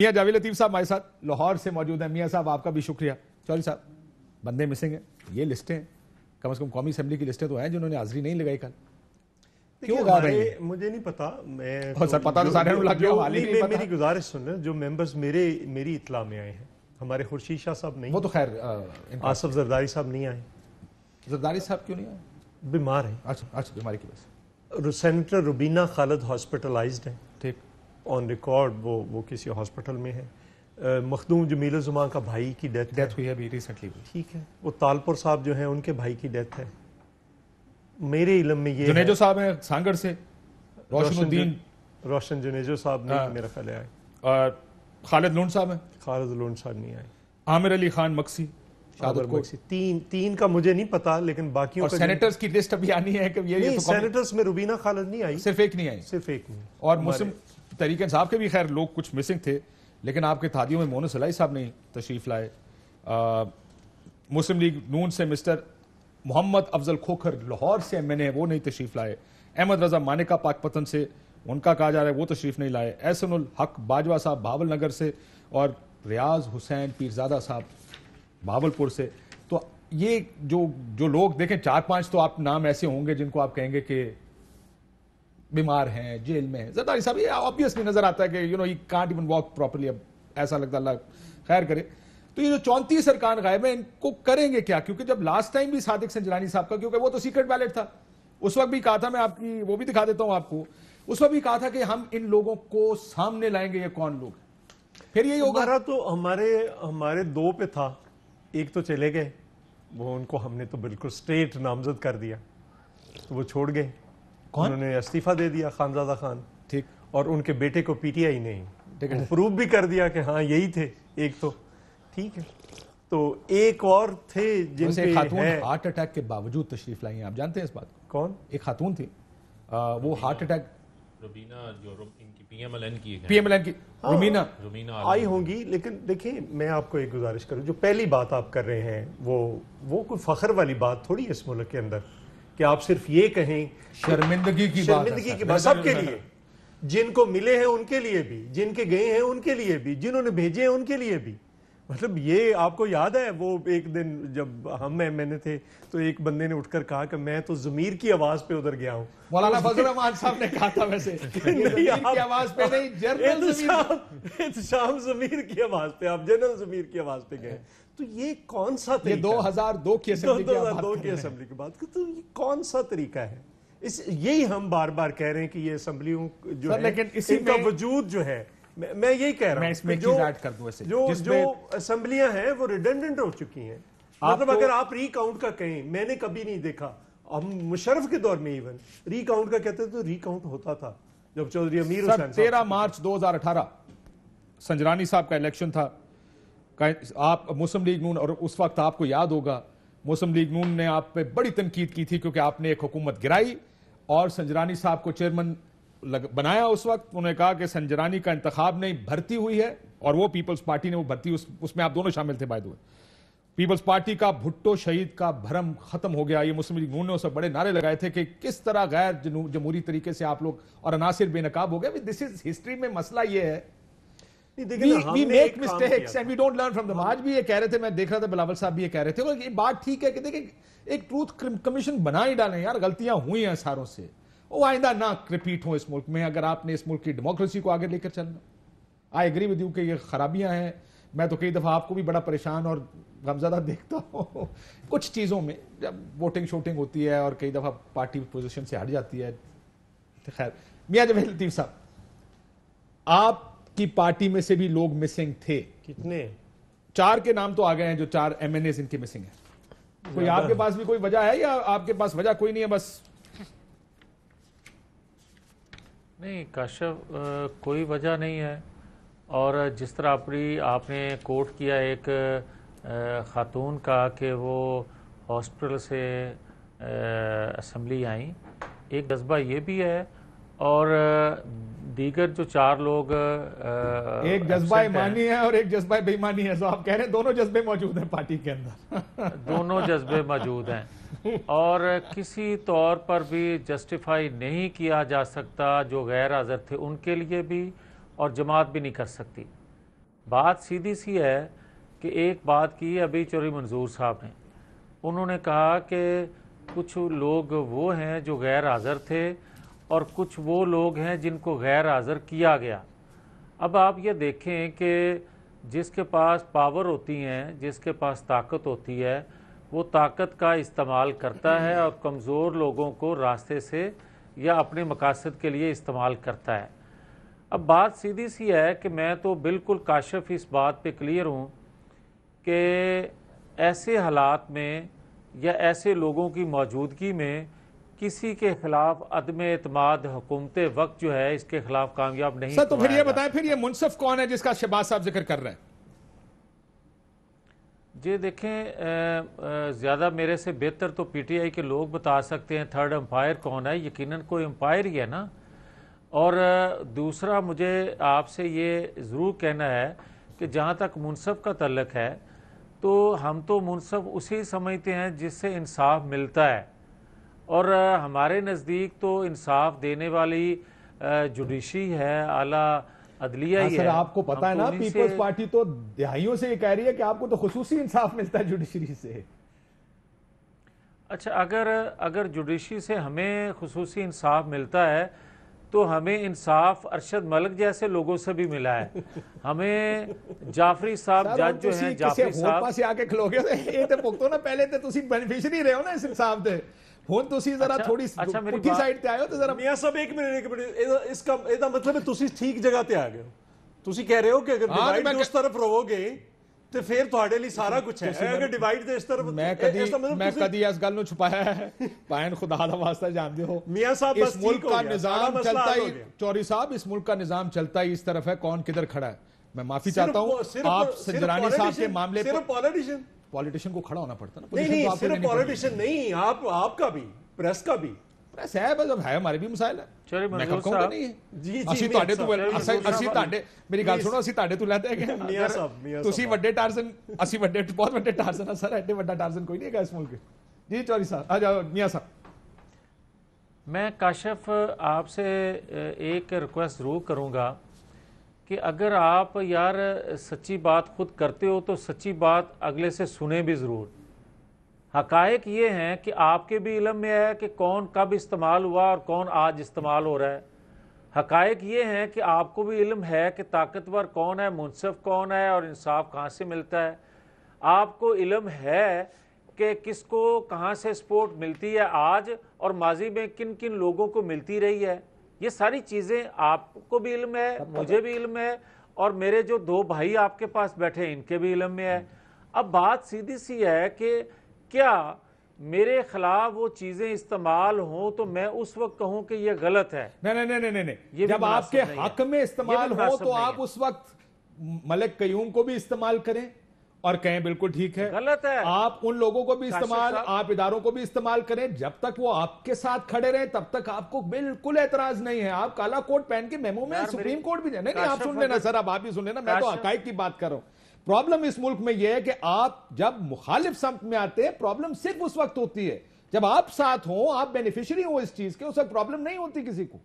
میاں جاوید لطیف صاحب ہمارے ساتھ لاہور سے موجود ہیں. میاں صاحب آپ کا بھی شکریہ. چودھری صاحب بندے مسنگ ہیں, یہ لسٹیں کم از کم قومی اسمبلی کی لسٹیں تو ہیں جنہوں نے حاضری نہیں لگائی کل. کیوں گا رہے ہیں مجھے نہیں پتا. میں سر پتا تو سارے لگ گیا. میری گزارش سنیں, جو ممبرز میری اطلاع میں آئے ہیں, ہمارے خورشید شاہ صاحب نہیں, وہ تو خیر آصف زرداری صاحب نہیں آئے. زرداری صاحب کیوں نہیں آئے؟ بیمار ہیں. اچھا بیماری کی وجہ سے. سینیٹر روبینہ خالد ہاسپٹلائزڈ ہیں, ٹھیک آن ریکارڈ وہ کسی ہاسپٹل میں ہے. مخدوم جمیل الزمان کا بھائی کی ڈیتھ ہوئی ہے ابھی ریسنٹلی. ٹھیک ہے. وہ تالپور صاحب جو ہیں ان کے بھائی کی ڈیتھ ہے. میرے علم میں یہ جنیجو صاحب ہیں سانگڑ سے, روشن جنیجو صاحب نہیں میرا خیال ہے آئے, اور خالد لون صاحب ہیں. خالد لون صاحب نہیں آئے. عامر علی خان مکسی, تین کا مجھے نہیں پتا, لیکن باقیوں کا سینیٹرز کی لسٹ ابھی آنی ہے کہ یہ سینیٹرز میں روبینہ خالد نہیں آئی, صرف ایک نہیں آئی. اور مسلم تحریک انصاف کے بھی خیر لوگ کچھ مسنگ تھے, لیکن آپ کے اتحادیوں میں مونس صلاحی صاحب نہیں تشریف لائے. مسلم لیگ نون سے مسٹر محمد افضل کھوکھر لاہور سے ایم این اے, وہ نہیں تشریف لائے. احمد رضا مانکا پاک پتن سے, ان کا کہا جا رہا ہے وہ تشریف نہیں لائے. احسن الحق باجوہ صاحب بہاول نگر سے, اور ریاض حسین پیرزادہ صاحب بہاولپور سے. تو یہ جو لوگ دیکھیں 4-5 تو آپ نام ایسے ہوں گے جن کو آپ کہیں گے کہ بیمار ہیں, جیل میں ہیں. زرداری صاحب یہ آبویسلی نظر آتا ہے کہ he can't even walk properly. اب ایسا لگتا اللہ خیر کرے. تو یہ جو 34 ارکان غائب ہیں ان کو کریں گے کیا؟ کیونکہ جب لاسٹ ٹائم بھی صادق سنجرانی صاحب کا, کیونکہ وہ تو سیکرٹ بیلٹ تھا, اس وقت بھی کہا تھا, میں آپ کی وہ بھی دکھا دیتا ہوں آپ کو, اس وقت بھی کہا تھا کہ ہم ان لوگوں کو سامنے لائیں گے. یہ کون لوگ ہیں؟ پھر یہی ہوگا. ہمارا تو ہمارے 2 پہ تھا, ایک تو چلے گئے, وہ ان کو ہم نے تو بالکل سٹریٹ نامزد کر دیا, تو وہ چھوڑ گئے. انہوں نے استعفیٰ دے دیا, خانزادہ خان. ٹھیک. اور ان کے بیٹے کو پی ٹی آئی نے پروف بھی کر دیا کہ ہاں یہی تھے ایک تو. ٹھیک ہے. تو ایک اور تھے جن پہ خاتون ہارٹ اٹیک کے باوجود تشریف لائی ہیں, آپ جانتے ہیں اس بات کو؟ کون؟ ایک خاتون تھی, وہ ہارٹ اٹیک, روبینہ جو ان کی پی ایم ایل این کی روبینہ آئی ہوں گی. لیکن دیکھیں میں آپ کو ایک گزارش کروں, جو پہلی بات آپ کر رہے ہیں وہ کوئی فخر والی بات تھوڑی ہے اس ملک کے اندر کہ آپ صرف یہ کہیں. شرمندگی کی بات سب کے لیے, جن کو ملے ہیں ان کے لیے بھی, جن کے گئے ہیں ان کے لیے بھی, جنہوں نے بھیجے ہیں ان کے لیے بھی. مطلب یہ آپ کو یاد ہے وہ ایک دن جب ہم میں نے تھے تو ایک بندے نے اٹھ کر کہا کہ میں تو ضمیر کی آواز پہ ادھر گیا ہوں. مولانا فضل الرحمان صاحب نے کہا تھا ویسے ضمیر کی آواز پہ نہیں, جنرل احتشام ضمیر کی آواز پہ, آپ جنرل ضمیر کی آواز پہ گئے. تو یہ کون سا طریقہ, 2002 کی اسمبلی کی بات, تو یہ کون سا طریقہ ہے؟ یہی ہم بار بار کہہ رہے ہیں کہ یہ اسمبلیوں جو ہے ان کا وجود جو ہے, میں یہی کہہ رہا ہوں جو اسمبلیاں ہیں وہ ریڈنڈنٹ ہو چکی ہیں. مطلب اگر آپ ری کاؤنٹ کا کہیں, میں نے کبھی نہیں دیکھا, ہم مشرف کے دور میں ایون ری کاؤنٹ کا کہتے تو ری کاؤنٹ ہوتا تھا جب چودھری امیر حسین 13 مارچ 2018 سنجرانی صاحب کا الیکشن تھا. آپ مسلم لیگ نون, اور اس وقت آپ کو یاد ہوگا مسلم لیگ نون نے آپ پہ بڑی تنقید کی تھی کیونکہ آپ نے ایک حکومت گرائی اور سنجرانی صاحب کو چیئرمین بنایا. اس وقت انہوں نے کہا کہ سنجرانی کا انتخاب نہیں, بھرتی ہوئی ہے, اور وہ پیپلز پارٹی نے وہ بھرتی, اس میں آپ دونوں شامل تھے. By the way Peoples Party کا بھٹو شہید کا بھرم ختم ہو گیا. یہ مسلم لیگ نون نے اسے بڑے نعرے لگائے تھے کہ کس طرح غیر جمہوری طریقے سے آپ لوگ اور عناصر بے نقاب ہو گئے. دس از ہسٹری میں مسئلہ یہ ہے, we make mistakes and we don't learn from them. آج بھی یہ کہہ رہے تھے, میں دیکھ رہا تھا بلاول صاحب بھی یہ کہہ رہے تھے, اور یہ بات ٹھیک ہے کہ دیکھیں ایک ٹروتھ کمیشن بنا ہی ڈالیں یار, غلطیاں ہوئی ہیں ساروں سے, وہ آئندہ نہ ریپیٹ ہوں اس ملک میں اگر آپ نے اس ملک کی ڈیموکریسی کو آگے لے کر چلنا. آئی ایگری ود یو کہ یہ خرابیاں ہیں. میں تو کئی دفعہ آپ کو بھی بڑا پریشان اور غمزدہ دیکھتا ہوں کچھ چیزوں میں, جب ووٹنگ شوٹنگ ہوتی ہے اور کئی دفعہ پارٹی پوزیشن سے ہٹ جاتی ہے. خیر میاں جاوید لطیف صاحب, آپ کی پارٹی میں سے بھی لوگ مسنگ تھے. کتنے؟ 4 کے نام تو آ گئے ہیں جو 4 ایم این ایز ان کے مسنگ ہیں. کوئی آپ کے پاس بھی کوئی وجہ ہے یا آپ کے پاس وجہ کوئی نہیں ہے بس؟ نہیں کاشف, کوئی وجہ نہیں ہے. اور جس طرح آپ نے کوٹ کیا ایک خاتون کا کہ وہ ہاسپٹل سے اسمبلی آئیں, ایک جذبہ یہ بھی ہے, اور دیگر جو 4 لوگ, ایک جذبہ ایمانی ہے اور ایک جذبہ بے ایمانی ہے. تو آپ کہہ رہے ہیں دونوں جذبے موجود ہیں پارٹی کے اندر؟ دونوں جذبے موجود ہیں, اور کسی طور پر بھی جسٹیفائی نہیں کیا جا سکتا جو غیر حاضر تھے ان کے لیے بھی, اور جماعت بھی نہیں کر سکتی. بات سیدھی سی ہے کہ ایک بات کی ابھی چوہدری منظور صاحب نے، انہوں نے کہا کہ کچھ لوگ وہ ہیں جو غیر حاضر تھے اور کچھ وہ لوگ ہیں جن کو غیر حاضر کیا گیا۔ اب آپ یہ دیکھیں کہ جس کے پاس پاور ہوتی ہیں، جس کے پاس طاقت ہوتی ہے، وہ طاقت کا استعمال کرتا ہے اور کمزور لوگوں کو راستے سے یا اپنے مقاصد کے لیے استعمال کرتا ہے۔ اب بات سیدھی سی ہے کہ میں تو بالکل کاشف اس بات پہ کلیئر ہوں کہ ایسے حالات میں یا ایسے لوگوں کی موجودگی میں کسی کے خلاف عدم اعتماد حکومت وقت جو ہے اس کے خلاف کامیاب نہیں۔ سر تو پھر یہ بتائیں پھر یہ منصف کون ہے جس کا شہباز صاحب ذکر کر رہے ہیں؟ جی دیکھیں زیادہ میرے سے بہتر تو پی ٹی آئی کے لوگ بتا سکتے ہیں تھرڈ امپائر کون ہے، یقیناً کوئی امپائر ہی ہے نا۔ اور دوسرا مجھے آپ سے یہ ضرور کہنا ہے کہ جہاں تک منصف کا تعلق ہے تو ہم تو منصف اسی سمجھتے ہیں جس سے انصاف ملتا ہے، اور ہمارے نزدیک تو انصاف دینے والی جوڈیشری ہے، اعلیٰ عدلیہ ہی ہے۔ سر آپ کو پتا ہے نا پیپلز پارٹی تو دہائیوں سے یہ کہہ رہی ہے کہ آپ کو تو خصوصی انصاف ملتا ہے جوڈیشری سے۔ اچھا اگر جوڈیشری سے ہمیں خصوصی انصاف ملتا ہے تو ہمیں انصاف ارشد ملک جیسے لوگوں سے بھی ملا ہے۔ ہمیں جعفری صاحب جج جو ہیں، جعفری صاحب پاسے آ کے کھلوگے یہ تے پکتو نا پہلے تے تسی بینیفیشری رہے ہو نا اس انصاف دے، ہون تسی ذرا تھوڑی پٹھی سائڈ تے آئے ہو تو ذرا میاں صاحب ایک منٹ، اس کا ایدہ مطلب ہے تسی ٹھیک جگہ تے آ گئے ہو۔ تسی کہہ رہے ہو کہ اگر ڈیوائیڈ اس طرف رہو گے تو پھر تھوڑے لیے سارا کچھ ہے، اگر ڈیوائیڈ دے اس طرف میں کدی اس گل نو چھپایا ہے، پائن خدا دا واسطہ جان دے ہو۔ میاں صاحب اس ملک کا نظام چلتا ہی چوہدری صاحب، اس ملک کا نظام چلتا ہی اس طرف ہے، کون کدھر کھڑا ہے۔ میں معافی چاہتا ہوں آپ سنجرانی صاحب کے معاملے پر پولیٹیشین کو کھڑا ہونا پڑتا نا۔ نہیں صرف پولیٹیشین نہیں، آپ کا بھی، پریس کا بھی، پریس ہے ہے ہمارے بھی مسائل ہے، میں کہوں گا نہیں ہے۔ اسی میری گل سنو، اسی تہاڈے تو لیتے ہیں تسی وڈے ٹارزن، اسی وڈے بہت وڈے ٹارزن ہیں سر، ایڈے وڈا ٹارزن کوئی نہیں ہے اس ملک کے۔ جی چوہدری صاحب آ جاؤ، میاں صاحب۔ میں کاشف آپ سے ایک ریکویسٹ ضرور کروں گا کہ اگر آپ یار سچی بات خود کرتے ہو تو سچی بات اگلے سے سنیں بھی ضرور۔ حقائق یہ ہیں کہ آپ کے بھی علم میں ہے کہ کون کب استعمال ہوا اور کون آج استعمال ہو رہا ہے۔ حقائق یہ ہیں کہ آپ کو بھی علم ہے کہ طاقتور کون ہے، منصف کون ہے اور انصاف کہاں سے ملتا ہے۔ آپ کو علم ہے کہ کس کو کہاں سے سپورٹ ملتی ہے آج اور ماضی میں کن کن لوگوں کو ملتی رہی ہے۔ یہ ساری چیزیں آپ کو بھی علم ہے، مجھے بھی علم ہے، اور میرے جو دو بھائی آپ کے پاس بیٹھے ان کے بھی علم میں ہے۔ اب بات سیدھی سی ہے کہ کیا میرے خلاف وہ چیزیں استعمال ہوں تو میں اس وقت کہوں کہ یہ غلط ہے؟ نہیں، جب آپ کے حق میں استعمال ہو تو آپ اس وقت ملک قیوم کو بھی استعمال کریں اور کہیں بالکل ٹھیک ہے، غلط ہے۔ آپ ان لوگوں کو بھی استعمال، آپ اداروں کو بھی استعمال کریں، جب تک وہ آپ کے ساتھ کھڑے رہیں تب تک آپ کو بالکل اعتراض نہیں ہے۔ آپ کالا کوٹ پہن کے میمو میں سپریم کورٹ بھی نہیں، آپ سن لینا سر، اب آپ بھی سن لینا، میں تو حقائق کی بات کر رہا ہوں۔ پرابلم اس ملک میں یہ ہے کہ آپ جب مخالف سمت میں آتے ہیں، پرابلم صرف اس وقت ہوتی ہے جب آپ ساتھ ہوں، آپ بینیفیشری ہوں اس چیز کے، اس وقت پرابلم نہیں ہوتی کسی کو۔